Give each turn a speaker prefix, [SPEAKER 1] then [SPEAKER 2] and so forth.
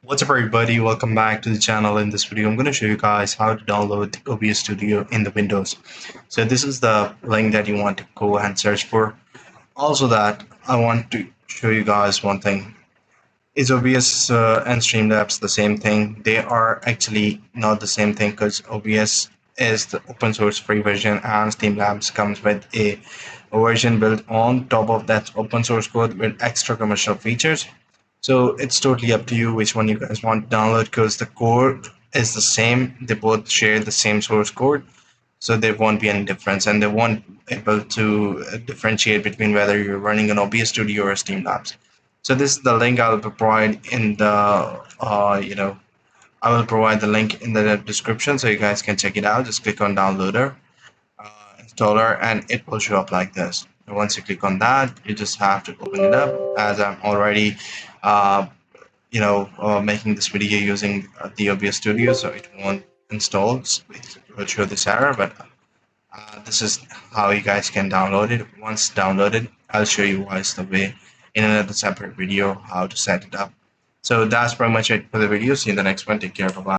[SPEAKER 1] What's up everybody, welcome back to the channel. In this video I'm going to show you guys how to download the OBS Studio in the Windows. So this is the link that you want to go and search for. Also that I want to show you guys one thing. Is OBS and Streamlabs the same thing? They are actually not the same thing because OBS is the open source free version and Streamlabs comes with a version built on top of that open source code with extra commercial features. So it's totally up to you which one you guys want to download because the code is the same. They both share the same source code. So there won't be any difference and they won't able to differentiate between whether you're running an OBS Studio or a Streamlabs. So this is the link I'll provide in the, I will provide the link in the description so you guys can check it out. Just click on downloader, installer, and it will show up like this. And once you click on that, you just have to open it up as I'm already making this video using the OBS Studio, so it won't install. It will show this error, but this is how you guys can download it. Once downloaded, I'll show you guys the way in another separate video how to set it up. So that's pretty much it for the video. See you in the next one. Take care. Bye bye.